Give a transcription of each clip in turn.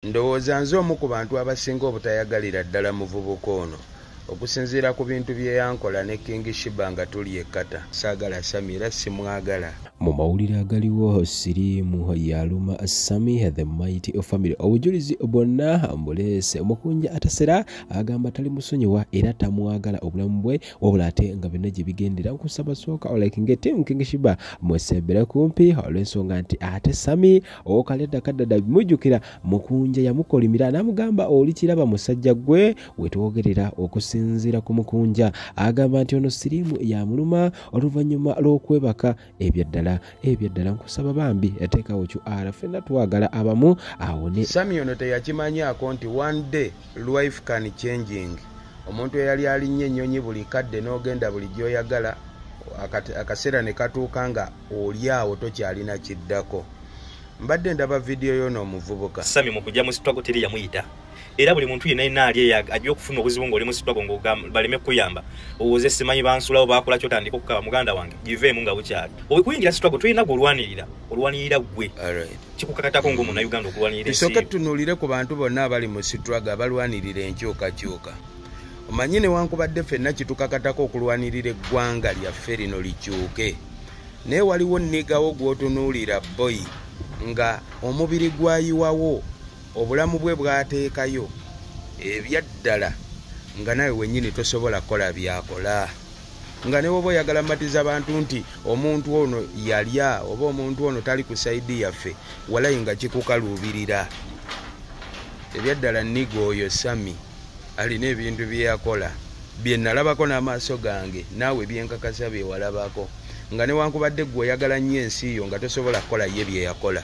Ndowooza nze omu ku bantu abasinga obutayagalira ddala muvubuka ono okusinziira ku bintu bye yankola ne King Shiba nga tuli ekkata. Saagala Sammy era simwagala. Mu mawulire agaliwo siriimu yaluma Sammy the Mighty Family. Obujulizi bwonna mbuleese. Mukunja atasera agamba tali musonyiwa era tamwagala obulamu bwe wabula ate nga byonna gye bigendera nkusaba sooka olakinge Team King Shiba mwesembera kumpi olw'ensonga nti ate Sammy okaledda kaddada bimujjukira Mukunja yamukolimira n'amugamba oli kiraba musajja gwe wetwogerera okusinziira ku Mukunja agamba nti ono siriimu yamuluma oluvannyuma lw'okwebaka ebyaddala nkusaba bambi yateekawo QR ffenna twagala abamu awone. Sammy ono teyakimanyaako nti one day life can changing. Omuntu eyali alinnye ennyonyi buli kadde n'ogenda buli gy'oyagala akaseera ne katuuka nga oli awo tokyalina kiddako. Mbadde ndaba vidiyo y'ono omuvubuka Sammy mu kujja mu sitwago teri yamuyita era buli muntu yenna inaali ajja okufuna obuzibu ng'oli mu sitwago baleme kuyamba owoze simanyi bansulawo bakola kyotandika okukaba muganda wange giveemu nga bukyali okuyingira sitwago tulina olwanirira gwe kikukakatako ng'omunnayuganda okulwanirira tusooke tutunuulire ku bantu bonna abali mu sitwago abalwanirira enkyukakyuka. Omanyi newankubadde ffenna kitukakatako okulwanirira eggwanga lyaffe lino likyuke naye waliwo nnigawo gw'otunuulira boyi nga omubiri gwayiwawo obulamu bwe bwateekayo ebyaddala nga nawe wennyini tosobola kukola byakola nga ne woba oyagala matiza abantu nti omuntu ono yalya oba omuntu ono tali ku sayidi yaffe walayi nga kikukaluubirira. Ebyaddala nniga oyo Sammy alina ebintu bye yakola bye nalabako n'amaaso gange naawe byenkakasa bye walabako nga newankubadde gwe oyagala nnyo ensi yo nga tosobola kukola ye bye yakola.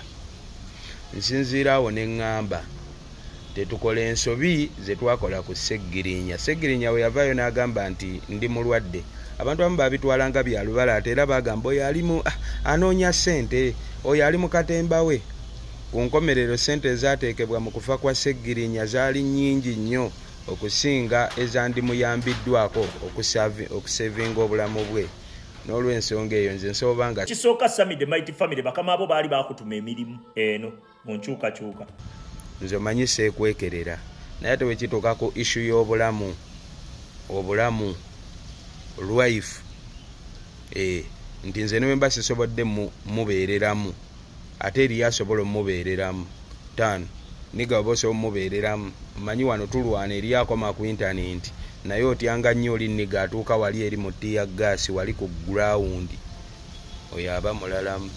Nsinziira awo ne ŋŋamba tetukola ensobi ze twakola ku Seggirinya. Seggirinya we yavaayo n'agamba nti ndi mulwadde abantu abamu babitwala nga byalubala ate era bagamba oyo alimu anoonya ssente oyo ali mu katemba we. Ku nkomerero ssente ezaateekebwa mu kufa kwa Seggirinya zaali nnyingi nnyo okusinga ezandimuyambiddwako okusevinga obulamu bwe. N'olw'ensonga eyo nze nsoba nga kisooka Sammy the Mighty Family bakama abo baali bakutuma emirimu eno mu nkyukakyuka. Nze omanyi seekwekerera naye ate bwe kituuka ku ishu y'obulamu life nti nze ne mba sisobodde mubeereramu ate eriyo asobola omubeereramu taano niga oba osobola omubeereramu. Mmanyi wano tulwana eri akoma ku intaneti naye otyanga nnyo oli niga atuuka wali eri mu ttiya gaasi wali ku gurawundi oyo aba mulalamu.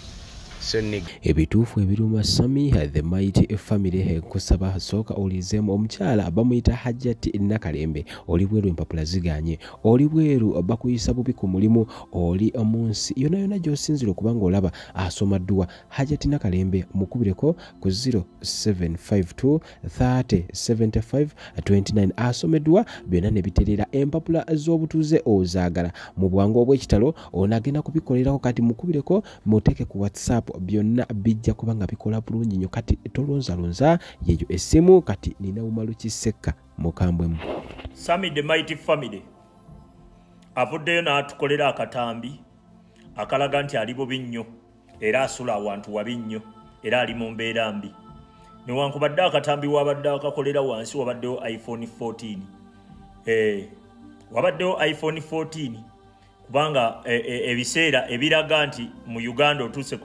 Ebituufu ebiruma Sammy the Mighty Family kusaba sooka olizeemu omukyala bamuyita Hajjati Nakalembe oli bweru empapula ziganye oli bweru bakuyisa bubi ku mulimu oli omunsi yonna gy'osinzira okubanga olaba asomaddwa. Hajjati Nakalembe mukubireko ku 0752 30 75 29 asomeddwa byonna ne biterera empapula z'obutuuze ozaagala mu bwangu obw'ekitalo onagenda kubikolerako kati mukubireko muteeke ku WhatsApp byonna bijja kuba nga bikola bulungi nnyo kati tolonzalonza yeyo essimu kati nina Umaru Kiseka mukambwemu. Sammy the Mighty Family avuddeyo n'atukolera akatambi akalaga nti ali bubi nnyo era asula awantu wabi nnyo era ali mu mbeera mbi. Newankubadde akatambi wabadde akakolera wansi wabaddewo iPhone 14 wabaddewo iPhone 14 kubanga ebiseera ebiraga nti mu Uganda otuuse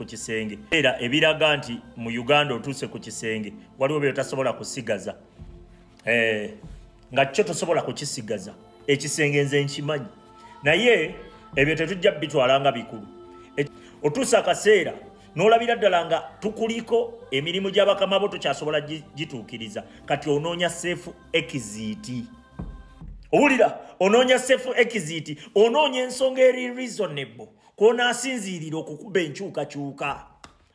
ku kisenge waliwo bye tasobola kusigaza nga kyo tosobola kukisigaza ekisenge nze nkimanyi naye ebyo tetujja bitwala nga bikulu. Otuusa akaseera n'olabira ddala nga tukuliko emirimu gy'abakama bo tokyasobola gituukiriza kati onoonya safe exit. Owulira onoonya safe exit onoonya ensonga eri reasonable kw'onaasinziirira okukuba enkyukakyuka.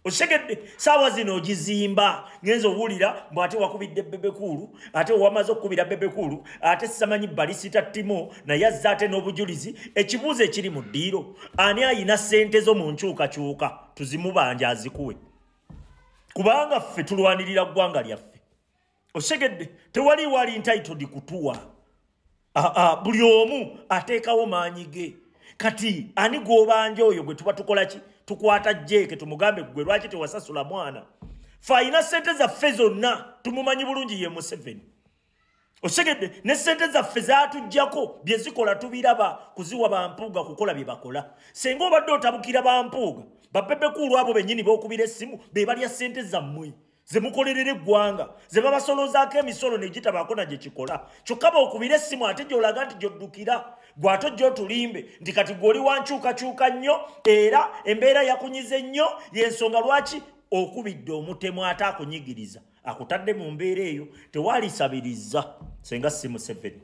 Oshegedde saawa zino ogizimba ngenza owulira mbw ate wakubidde bebekulu ate wamaze okukubira bebekulu ate sisamanyi balisita Timo naye azze ate n'obujulizi. Ekibuuzo ekiri mu ddiiro ani ayina ssente zo mu nkyukakyuka tuzimubanja azikuwe kubanga ffe tulwanirira ggwanga lyaffe. Oshegedde tewali wali entitled kutuwa buli omu ateekawo maanyi ge kati ani gw'obanja oyo gwe tuba tukola ki tukwata jjeeke tumugambe gwe lwaki tewasasula mwana Faina sente zaffe zonna tumumanyi bulungi ye Museveni. Osegedde ne sente zaffe zaatujjako bye zikola tubiraba kuziwa bampuuga kukola bye bakola. Senga obadde otabukira bampuuga bapepeku abo bennyini b'okubira essimu be balya sente zammwe ze mukolerera eggwanga ze babasolozaako emisolo ne gitabaako na gye kikola. Kyokka okubira essimu ate gy'olaga nti gy'oddukira gw'ate gy'otulimbe nti kati gw'oli wankyukakyuka nnyo era embeera yakunyize nnyo y'ensonga lwaki okubidde omutemu ate akunyigiriza akutadde mu mbeera eyo tewalisabiriza senga si Museveni.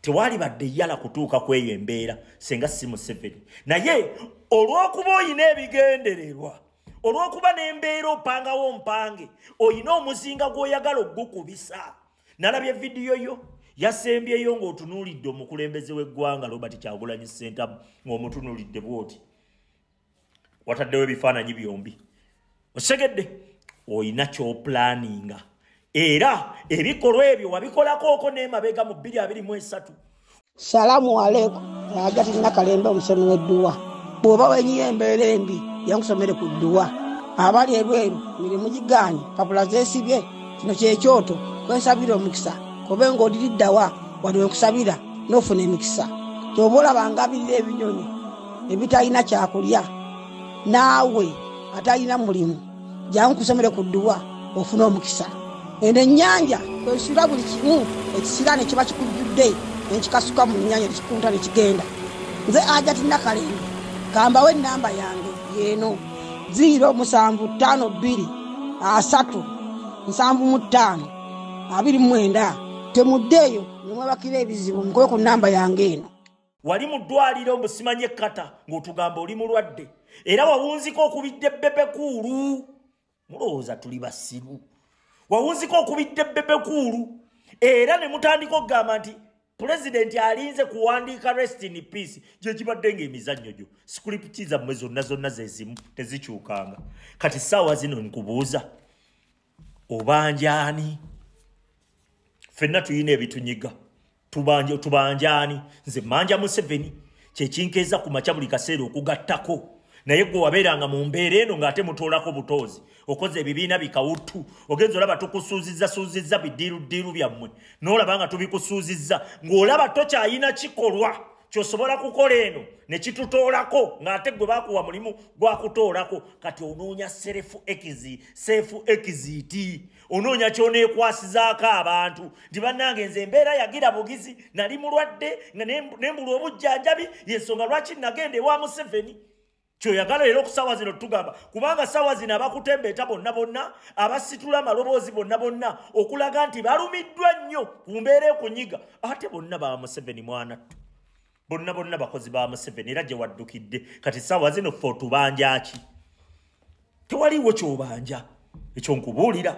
Tewali badde yala kutuuka kweyo embeera senga si Museveni. Naye olw'okuba oyina ebigendererwa olw'okuba n'embeera opangawo mpange oyina omuzinga gw'oyagala ogukubisa. Nalabye vidiyo yo yasembyeyo ng'otunuulidde omukulembeze w'eggwanga Robert Kyagulanyi Ssentamu ng'omutunuulidde bw'oti wataddewo ebifaananyi byombi. Osegedde oyina ky'oplaninga era ebikolwa ebyo wabikolakooko n'emabega mu 2023. Salamu alaikum. Hajati Nakalembe omusomi w'edduwa. Bw'oba wenyiyo embeera embi yankusomere ku dduwa. Abali ebweru mirimu gigaanyi papula zeesibye kino kyekyoto kwesabira omukisa kobe ng'odiriddawa wali wenkusabira n'ofuna emikisa. Ky'oba olabanga abirira ebinyonyi ebitalina kyakulya naawe atalina mulimu jankusomere ku dduwa ofuna omukisa. Eno ennyanja kwesula buli kimu ekisira ne kiba kikujjudde nekikasuka mu nnyanja nekikunta nekigenda. Nze Hajati Nakalembe kambawo ennamba yange yeeno 075237529 temuddeeyo nemwebakira ebizibu mukobe ku nnamba yange eno. Wali mu ddwaliro musimanye ekkata ng'otugamba oli mulwadde era wawunziko okubidde Bebekuulu. Mulowooza tuli basiru. Wawunziko okubidde Bebekuulu era ne mutandika okugamba nti Pulezidenti alinze kuwandiika rest in peace gye kibadde ng'emizannyo gyo script zammwe zonna zezimu tezikyukanga. Kati ssaawa zino nkubuuza obanjaani? Ffenna tuyina ebitunyiga tubanjaani? Nze mmanja Museveni kyekinkeeza ku makya buli kaseera okugattako. Naye gwe wabeeranga mu mbeera eno ng'ate mutoolako butozi okoze ebibiina bikawutu ogenza olaba tukusuuzizza bidiirudiiru byammwe n'olaba nga tubikusuuzizza ng'olaba tokyayina kikolwa ky'osobola kukola eno ne kitutoolako ng'ate gwe baakuwa mulimu gwakutoolako. Kati onoonya seefu exit onoonya ky'oneekwasizaako abantu nti bannange nze embeera yagira bugizi nali mulwadde nga nembula obujjanjabi y'ensonga lwaki nagenda ewa Museveni. Kyoyagala era okusawa zino tugamba kubanga sawa zino abakutembeeta bonna abasitula amaloboozi bonna okulaga nti balumiddwa nnyo ku mbeera ekunyiga ate bonna ba Museveni mwanattu bonna bakozi ba Museveni era gye waddukidde. Kati sawa zino ffe otubanja ki? Tewaliwo ky'obanja ekyo nkubuulira.